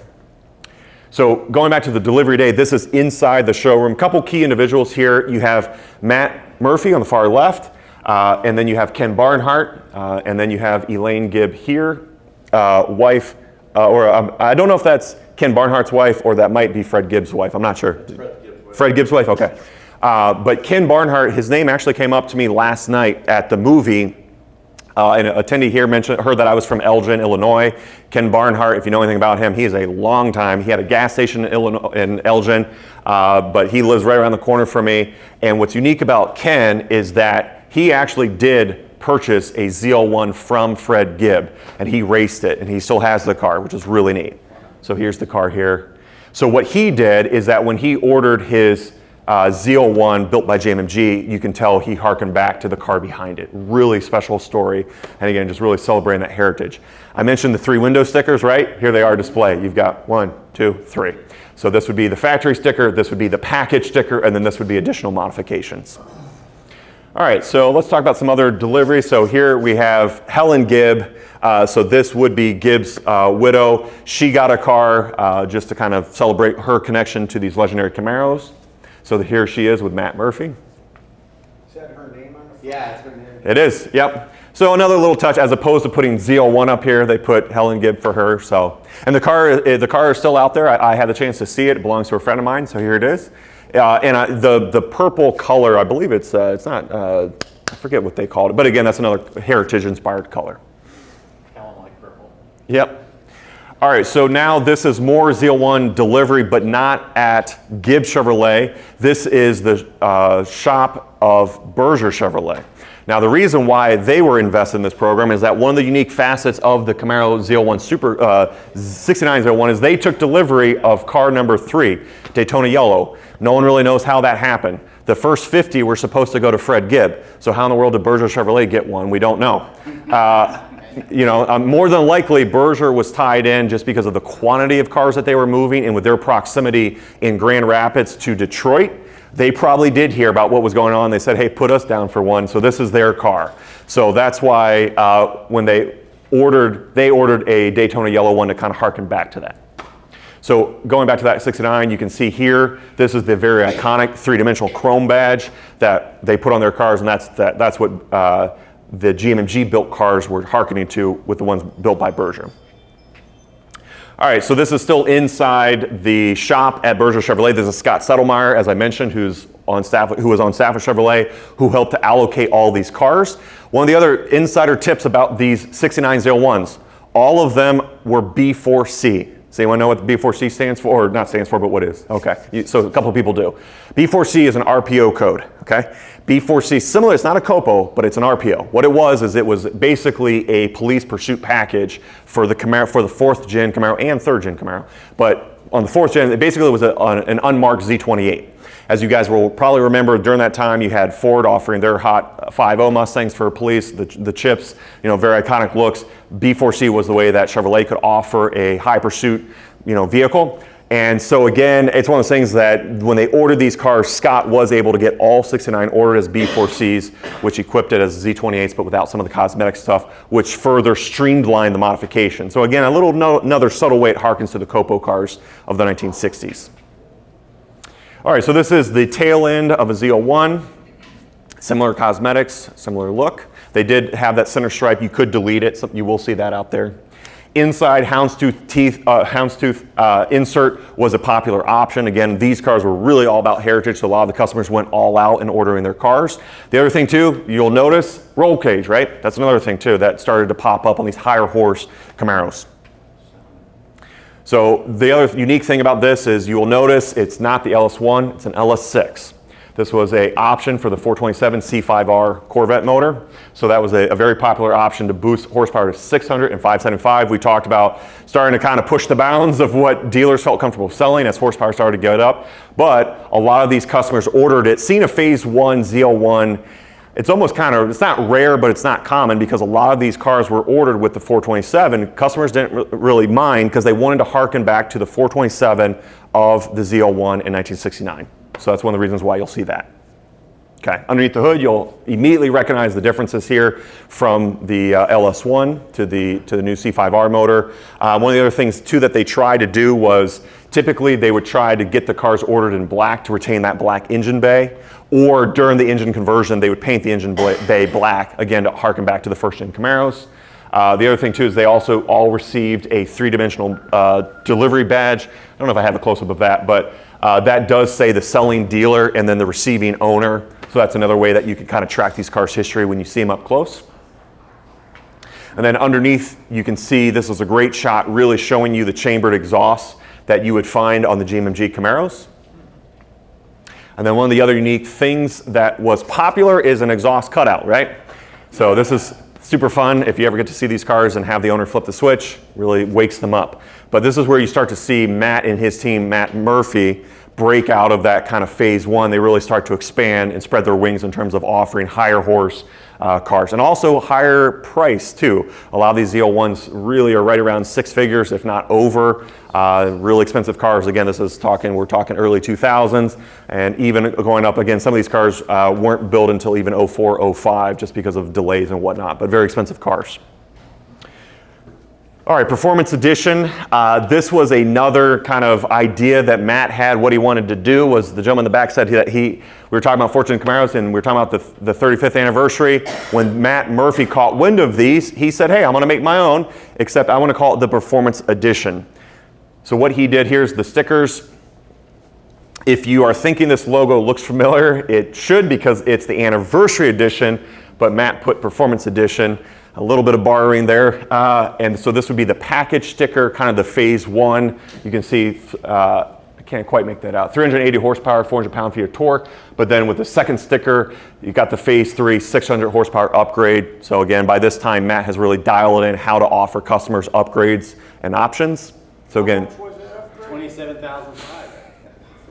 Speaker 1: So going back to the delivery day, this is inside the showroom. Couple key individuals here. You have Matt Murphy on the far left, and then you have Ken Barnhart, and then you have Elaine Gibb here, wife, I don't know if that's Ken Barnhart's wife or that might be Fred Gibbs' wife. I'm not sure. Fred Gibbs' wife, okay. But Ken Barnhart, his name actually came up to me last night at the movie. An attendee here heard that I was from Elgin, Illinois. Ken Barnhart, if you know anything about him, he is a long time. He had a gas station in Elgin, but he lives right around the corner from me. And what's unique about Ken is that he actually did purchase a ZL1 from Fred Gibb, and he raced it, and he still has the car, which is really neat. So here's the car here. So what he did is that when he ordered his ZL1 built by GMMG, you can tell he harkened back to the car behind it. Really special story, and again, just really celebrating that heritage. I mentioned the 3 window stickers, right? Here they are displayed. You've got 1, 2, 3. So this would be the factory sticker, this would be the package sticker, and then this would be additional modifications. All right, so let's talk about some other deliveries. So here we have Helen Gibb. So this would be Gibb's widow. She got a car just to kind of celebrate her connection to these legendary Camaros. So here she is with Matt Murphy.
Speaker 4: Is that her name on the front?
Speaker 3: Yeah, it's her name.
Speaker 1: It is, yep. So another little touch, as opposed to putting ZL1 up here, they put Helen Gibb for her. So, and the car is still out there. I had the chance to see it. It belongs to a friend of mine, so here it is. The purple color, I believe it's not, I forget what they called it, but again, that's another heritage-inspired color.
Speaker 3: Helen like purple.
Speaker 1: Yep. All right, so now this is more ZL1 delivery, but not at Gibbs Chevrolet. This is the shop of Berger Chevrolet. Now, the reason why they were invested in this program is that one of the unique facets of the Camaro ZL1 6901 is they took delivery of car number 3, Daytona Yellow. No one really knows how that happened. The first 50 were supposed to go to Fred Gibb. So how in the world did Berger Chevrolet get one? We don't know. More than likely, Berger was tied in just because of the quantity of cars that they were moving, and with their proximity in Grand Rapids to Detroit, they probably did hear about what was going on. They said, hey, put us down for one. So this is their car. So that's why when they ordered a Daytona Yellow one to kind of harken back to that. So going back to that 69, you can see here, this is the very iconic 3-dimensional chrome badge that they put on their cars, and that's what the GMMG built cars were harkening to with the ones built by Berger. All right, so this is still inside the shop at Berger Chevrolet. This is Scott Settlemeyer, as I mentioned, who was on staff with Chevrolet, who helped to allocate all these cars. One of the other insider tips about these 6901s, all of them were B4C. Does anyone know what the B4C stands for? Or not stands for, but what is? Okay, so a couple of people do. B4C is an RPO code, okay? B4C, similar, it's not a COPO, but it's an RPO. What it was basically a police pursuit package for the Camaro, for the 4th gen Camaro and 3rd gen Camaro. But on the 4th gen, it basically was an unmarked Z28. As you guys will probably remember, during that time, you had Ford offering their hot 5.0 Mustangs for police, the chips, very iconic looks. B4C was the way that Chevrolet could offer a high pursuit, vehicle. And so again, it's one of those things that when they ordered these cars, Scott was able to get all 69 ordered as B4Cs, which equipped it as Z28s, but without some of the cosmetic stuff, which further streamlined the modification. So again, another subtle way it harkens to the COPO cars of the 1960s. All right, so this is the tail end of a ZL1. Similar cosmetics, similar look. They did have that center stripe. You could delete it. So you will see that out there. Inside houndstooth insert was a popular option. Again, these cars were really all about heritage, so a lot of the customers went all out in ordering their cars. The other thing too, you'll notice, roll cage, right? That's another thing too that started to pop up on these higher horse Camaros. So the other unique thing about this is you will notice it's not the LS1, it's an LS6. This was an option for the 427 C5R Corvette motor. So that was a very popular option to boost horsepower to 600 and 575. We talked about starting to kind of push the bounds of what dealers felt comfortable selling as horsepower started to get up. But a lot of these customers ordered it. Seeing a phase 1 ZL1, it's almost kind of, it's not rare, but it's not common because a lot of these cars were ordered with the 427. Customers didn't really mind because they wanted to harken back to the 427 of the ZL1 in 1969. So that's one of the reasons why you'll see that. Okay, underneath the hood, you'll immediately recognize the differences here from the LS1 to the new C5R motor. One of the other things too that they tried to do was typically they would try to get the cars ordered in black to retain that black engine bay, or during the engine conversion, they would paint the engine bay black, again to harken back to the first-gen Camaros. The other thing too is they also all received a three-dimensional delivery badge. I don't know if I have a close-up of that, but that does say the selling dealer and then the receiving owner. So that's another way that you can kind of track these cars' history when you see them up close. And then underneath, you can see this is a great shot really showing you the chambered exhaust that you would find on the GMMG Camaros. And then one of the other unique things that was popular is an exhaust cutout, right? So this is super fun. If you ever get to see these cars and have the owner flip the switch, really wakes them up. But this is where you start to see Matt and his team, Matt Murphy, break out of that kind of phase 1. They really start to expand and spread their wings in terms of offering higher horse cars and also higher price too. A lot of these ZL1s really are right around 6 figures, if not over. Really expensive cars. Again, we're talking early 2000s, and even going up again, some of these cars weren't built until even 04, 05 just because of delays and whatnot, but very expensive cars. All right, Performance Edition. This was another kind of idea that Matt had. What he wanted to do was, the gentleman in the back said that we were talking about Fortune Camaros and we were talking about the 35th anniversary. When Matt Murphy caught wind of these, he said, hey, I'm gonna make my own, except I wanna call it the Performance Edition. So what he did, here's the stickers. If you are thinking this logo looks familiar, it should because it's the anniversary edition, but Matt put Performance Edition. A little bit of borrowing there. And so this would be the package sticker, kind of the phase 1. You can see, I can't quite make that out, 380 horsepower, 400 pound-feet of torque. But then with the second sticker, you got the phase 3, 600 horsepower upgrade. So again, by this time, Matt has really dialed in how to offer customers upgrades and options. So again,
Speaker 2: $27,500.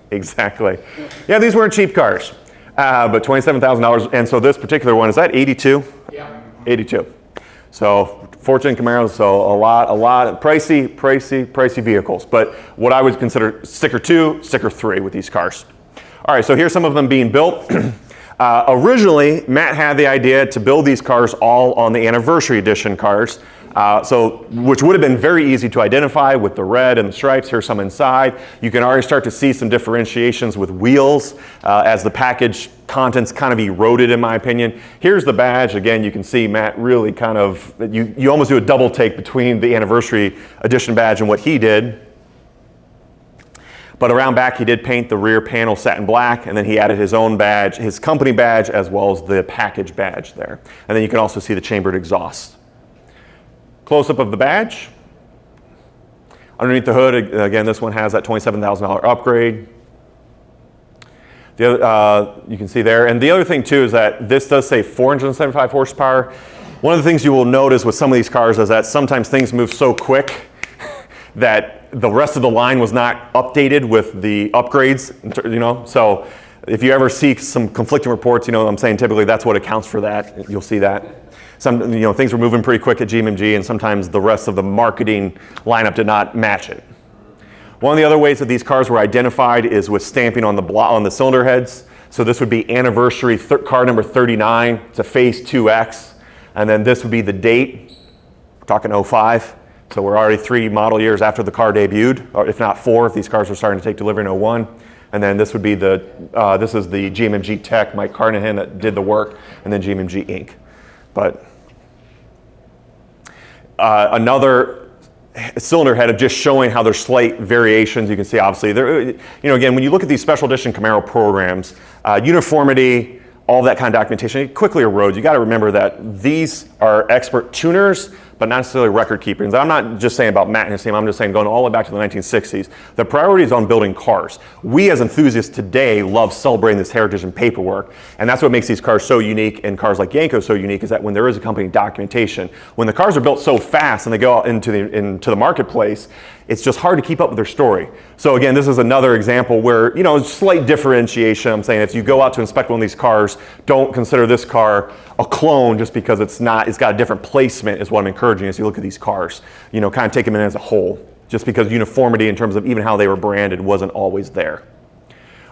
Speaker 1: Exactly. Yeah, these weren't cheap cars, but $27,000. And so this particular one, is that 82?
Speaker 4: Yeah.
Speaker 1: 82. So Fortune Camaros, so a lot of pricey vehicles. But what I would consider sticker 2, sticker 3 with these cars. All right, so here's some of them being built. Originally, Matt had the idea to build these cars all on the anniversary edition cars. Which would have been very easy to identify with the red and the stripes. Here's some inside. You can already start to see some differentiations with wheels as the package contents kind of eroded, in my opinion. Here's the badge. Again, you can see Matt really kind of, you almost do a double take between the anniversary edition badge and what he did. But around back, he did paint the rear panel satin black, and then he added his own badge, his company badge, as well as the package badge there. And then you can also see the chambered exhaust. Close-up of the badge. Underneath the hood, again, this one has that $27,000 upgrade. The other, you can see there. And the other thing, too, is that this does say 475 horsepower. One of the things you will notice with some of these cars is that sometimes things move so quick that the rest of the line was not updated with the upgrades, you know. So if you ever see some conflicting reports, you know, I'm saying typically that's what accounts for that. You'll see that. Some, you know, things were moving pretty quick at GMMG, and sometimes the rest of the marketing lineup did not match it. One of the other ways that these cars were identified is with stamping on the cylinder heads. So this would be anniversary car number 39. It's a Phase 2X. And then this would be the date. We're talking 05. So we're already 3 model years after the car debuted, or if not 4, if these cars are starting to take delivery in 01. And then this would be this is the GMMG Tech, Mike Carnahan, that did the work, and then GMMG Inc. But another cylinder head of just showing how there's slight variations. You can see obviously there, again, when you look at these special edition Camaro programs, uniformity, all that kind of documentation, it quickly erodes. You got to remember that these are expert tuners, but not necessarily record keepers. I'm not just saying about Matt and his team, I'm just saying going all the way back to the 1960s. The priority is on building cars. We as enthusiasts today love celebrating this heritage and paperwork, and that's what makes these cars so unique and cars like Yanko so unique, is that when there is accompanying documentation, when the cars are built so fast and they go out into the marketplace, it's just hard to keep up with their story. So again, this is another example where, slight differentiation. I'm saying if you go out to inspect one of these cars, don't consider this car a clone just because it's got a different placement, is what I'm encouraging as you look at these cars. Kind of take them in as a whole, just because uniformity in terms of even how they were branded wasn't always there.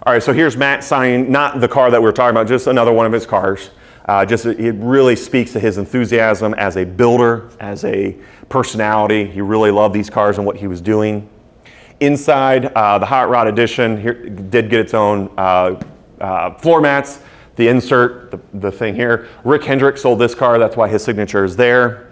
Speaker 1: All right, so here's Matt signing, not the car that we were talking about, just another one of his cars. It really speaks to his enthusiasm as a builder, as a personality. He really loved these cars and what he was doing. Inside, the Hot Rod Edition here did get its own floor mats, the insert, the thing here. Rick Hendrick sold this car, that's why his signature is there.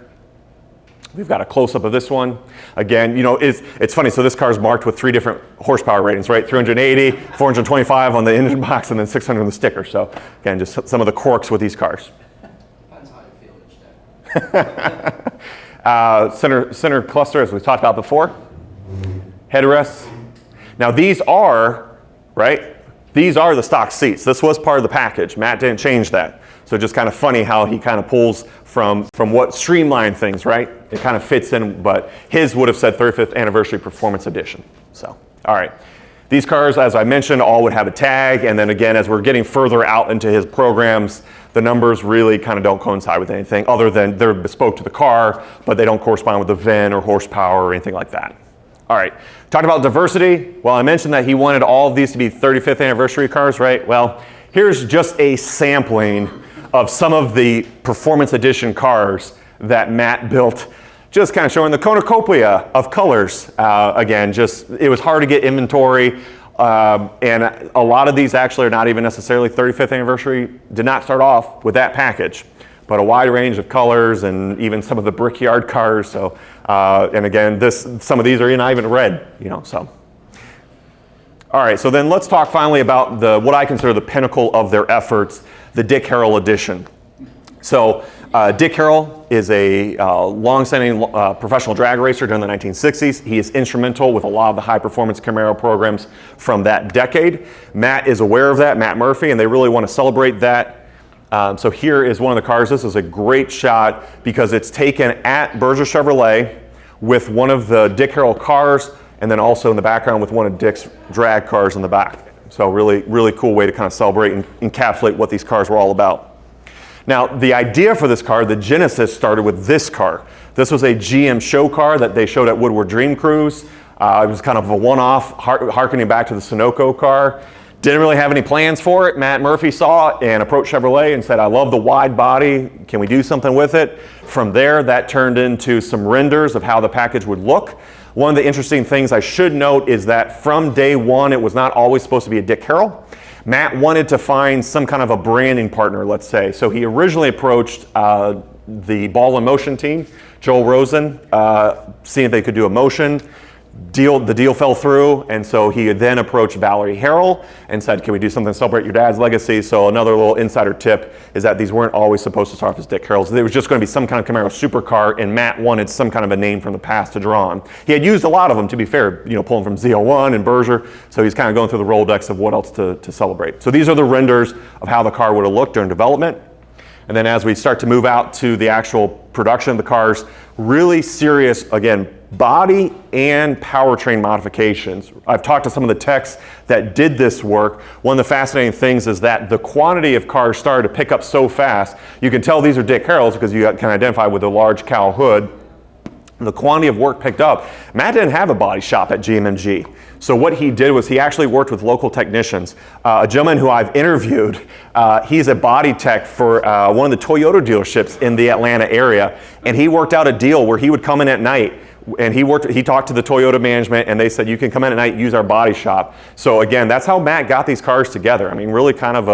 Speaker 1: We've got a close-up of this one. Again, it's funny, so this car is marked with 3 different horsepower ratings, right? 380, 425 on the engine box, and then 600 on the sticker. So again, just some of the quirks with these cars.
Speaker 3: Depends how you feel each day.
Speaker 1: Center cluster, as we've talked about before. Headrests. Now these are, right? These are the stock seats. This was part of the package. Matt didn't change that. So just kind of funny how he kind of pulls from what streamlined things, right? It kind of fits in, but his would have said 35th Anniversary Performance Edition. So, all right. These cars, as I mentioned, all would have a tag, and then again, as we're getting further out into his programs, the numbers really kind of don't coincide with anything other than they're bespoke to the car, but they don't correspond with the VIN or horsepower or anything like that. All right, talked about diversity. Well, I mentioned that he wanted all of these to be 35th anniversary cars, right? Well, here's just a sampling of some of the Performance Edition cars that Matt built, just kind of showing the cornucopia of colors. Again, it was hard to get inventory, and a lot of these actually are not even necessarily 35th anniversary, did not start off with that package, but a wide range of colors and even some of the Brickyard cars. So, and again, some of these are not even red, so. All right, so then let's talk finally about what I consider the pinnacle of their efforts, the Dick Harrell Edition. So Dick Harrell is a long-standing professional drag racer during the 1960s. He is instrumental with a lot of the high-performance Camaro programs from that decade. Matt is aware of that, Matt Murphy, and they really want to celebrate that. So here is one of the cars. This is a great shot because it's taken at Berger Chevrolet with one of the Dick Harrell cars, and then also in the background with one of Dick's drag cars in the back. So really, really cool way to kind of celebrate and encapsulate what these cars were all about. Now, the idea for this car, the genesis, started with this car. This was a GM show car that they showed at Woodward Dream Cruise. It was kind of a one-off, harkening back to the Sunoco car. Didn't really have any plans for it. Matt Murphy saw it and approached Chevrolet and said, I love the wide body. Can we do something with it? From there, that turned into some renders of how the package would look. One of the interesting things I should note is that from day one, it was not always supposed to be a Dick Harrell. Matt wanted to find some kind of a branding partner, let's say. So he originally approached the Ball and Motion team, Joel Rosen, seeing if they could do a motion. The deal fell through, and so he then approached Valerie Harrell and said, can we do something to celebrate your dad's legacy? So another little insider tip is that these weren't always supposed to start off as Dick Harrells. There was just going to be some kind of Camaro supercar, and Matt wanted some kind of a name from the past to draw on. He had used a lot of them, to be fair, pulling from ZL1 and Berger, so he's kind of going through the Rolodex of what else to celebrate. So these are the renders of how the car would have looked during development. And then as we start to move out to the actual production of the cars, really serious, again, body and powertrain modifications. I've talked to some of the techs that did this work. One of the fascinating things is that the quantity of cars started to pick up so fast. You can tell these are Dick Harrells because you can identify with the large cowl hood. the quantity of work picked up, Matt didn't have a body shop at GMMG. So what he did was he actually worked with local technicians. A gentleman who I've interviewed, he's a body tech for one of the Toyota dealerships in the Atlanta area, and he worked out a deal where he would come in at night, and he talked to the Toyota management, and they said, you can come in at night, use our body shop. So again, that's how Matt got these cars together. I mean, really kind of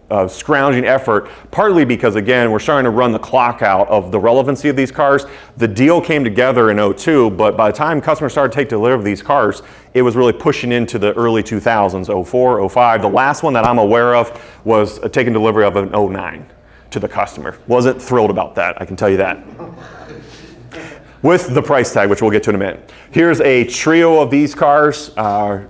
Speaker 1: a scrounging effort, partly because, again, we're starting to run the clock out of the relevancy of these cars. The deal came together in '02, but by the time customers started to take delivery of these cars, it was really pushing into the early 2000s, '04, '05. The last one that I'm aware of was taking delivery of an '09 to the customer. Wasn't thrilled about that, I can tell you that. With the price tag, which we'll get to in a minute. Here's a trio of these cars,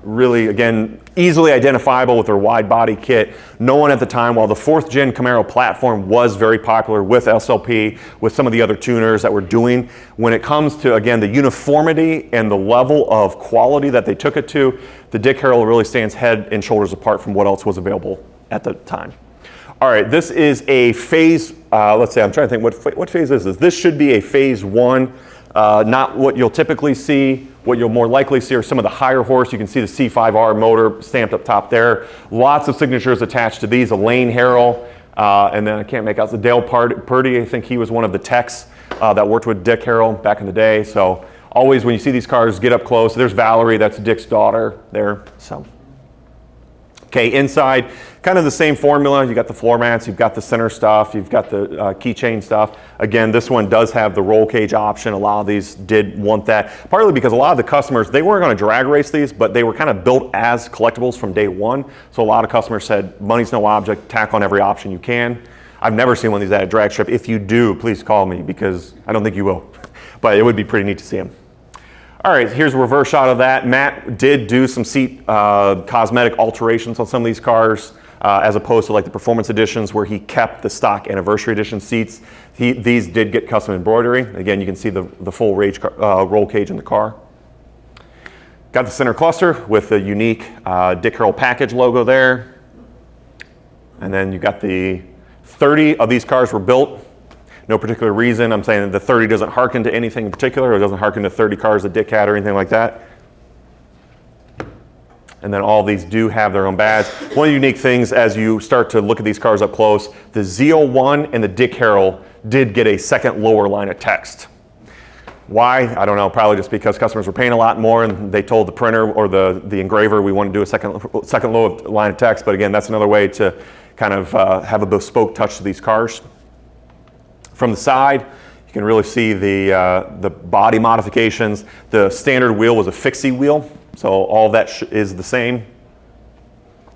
Speaker 1: really, again, easily identifiable with their wide body kit. No one at the time, while the 4th gen Camaro platform was very popular with SLP, with some of the other tuners that were doing, when it comes to, again, the uniformity and the level of quality that they took it to, the Dick Harrell really stands head and shoulders apart from what else was available at the time. All right, this is a phase, let's say, I'm trying to think, what phase is this? This should be a phase 1. Not what you'll typically see. What you'll more likely see are some of the higher horse. You can see the C5R motor stamped up top there. Lots of signatures attached to these. Elaine Harrell, and then I can't make out the Dale Purdy. I think he was one of the techs that worked with Dick Harrell back in the day. So always when you see these cars, get up close. There's Valerie, that's Dick's daughter there. So. Okay, inside, kind of the same formula. You got the floor mats, you've got the center stuff, you've got the keychain stuff. Again, this one does have the roll cage option. A lot of these did want that, partly because a lot of the customers, they weren't going to drag race these, but they were kind of built as collectibles from day one. So a lot of customers said, money's no object, tack on every option you can. I've never seen one of these at a drag strip. If you do, please call me, because I don't think you will. But it would be pretty neat to see them. All right, here's a reverse shot of that. Matt did do some seat cosmetic alterations on some of these cars, as opposed to like the performance editions where he kept the stock anniversary edition seats. These did get custom embroidery. Again, you can see the full roll cage in the car. Got the center cluster with the unique Dick Harrell package logo there. And then you got the 30 of these cars were built. No particular reason. I'm saying that the 30 doesn't harken to anything in particular, or doesn't harken to 30 cars that Dick had or anything like that. And then all these do have their own badge. One of the unique things as you start to look at these cars up close, the ZL1 and the Dick Harrell did get a second lower line of text. Why? I don't know, probably just because customers were paying a lot more and they told the printer or the engraver we want to do a second low line of text. But again, that's another way to kind of have a bespoke touch to these cars. From the side, you can really see the body modifications. The standard wheel was a fixie wheel, so all that is the same.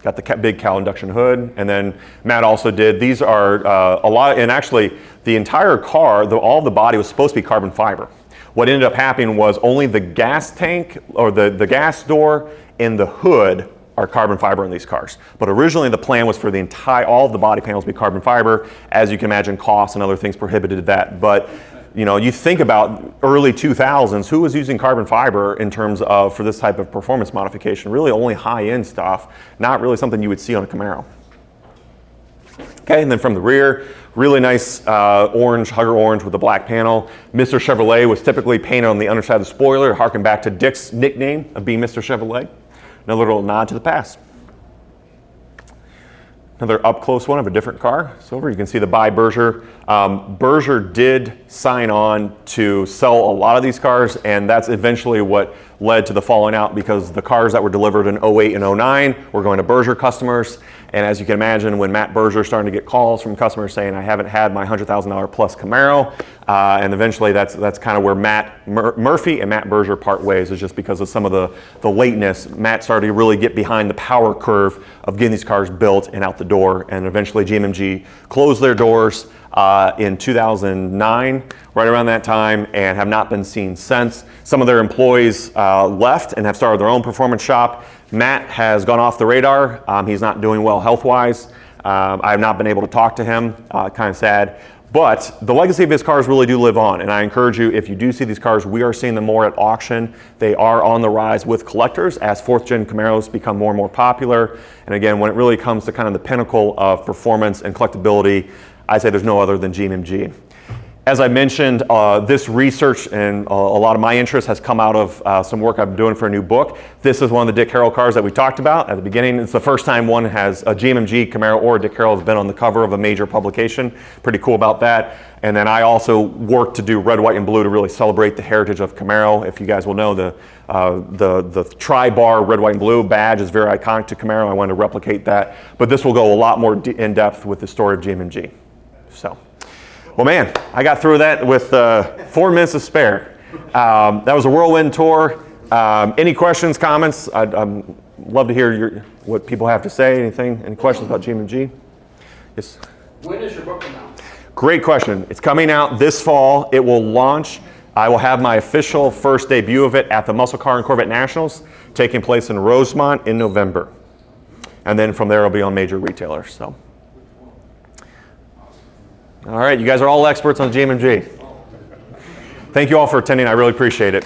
Speaker 1: Got the big cowl induction hood, and then Matt also did, these are a lot, and actually the entire car, all the body was supposed to be carbon fiber. What ended up happening was only the gas tank, or the gas door and the hood are carbon fiber in these cars. But originally the plan was for all of the body panels to be carbon fiber. As you can imagine, costs and other things prohibited that. But you know, you think about early 2000s, who was using carbon fiber in terms of, for this type of performance modification? Really only high-end stuff, not really something you would see on a Camaro. Okay, and then from the rear, really nice orange, hugger orange with the black panel. Mr. Chevrolet was typically painted on the underside of the spoiler, harking back to Dick's nickname of being Mr. Chevrolet. Another little nod to the past. Another up close one of a different car. Silver, you can see the by Berger. Berger did sign on to sell a lot of these cars, and that's eventually what led to the falling out, because the cars that were delivered in 08 and 09 were going to Berger customers. And as you can imagine, when Matt Berger started to get calls from customers saying, I haven't had my $100,000 plus Camaro, and eventually that's kind of where Matt Murphy and Matt Berger part ways, is just because of some of the lateness. Matt started to really get behind the power curve of getting these cars built and out the door, and eventually GMMG closed their doors in 2009, right around that time, and have not been seen since. Some of their employees left and have started their own performance shop. Matt has gone off the radar. He's not doing well health-wise. I have not been able to talk to him, kind of sad. But the legacy of his cars really do live on, and I encourage you, if you do see these cars, we are seeing them more at auction. They are on the rise with collectors as 4th gen Camaros become more and more popular. And again, when it really comes to kind of the pinnacle of performance and collectability, I say there's no other than GMMG. As I mentioned, this research and a lot of my interest has come out of some work I've been doing for a new book. This is one of the Dick Harrell cars that we talked about at the beginning. It's the first time one has a GMMG Camaro or a Dick Harrell has been on the cover of a major publication. Pretty cool about that. And then I also worked to do red, white, and blue to really celebrate the heritage of Camaro. If you guys will know, the tri-bar red, white, and blue badge is very iconic to Camaro. I wanted to replicate that. But this will go a lot more in depth with the story of GMMG. So. Well, man, I got through that with 4 minutes to spare. That was a whirlwind tour. Any questions, comments? I'd love to hear what people have to say. Any questions about GMMG? Yes.
Speaker 4: When is your book come out?
Speaker 1: Great question. It's coming out this fall. It will launch. I will have my official first debut of it at the Muscle Car and Corvette Nationals, taking place in Rosemont in November. And then from there, it'll be on major retailers. So. All right, you guys are all experts on GMMG. Thank you all for attending. I really appreciate it.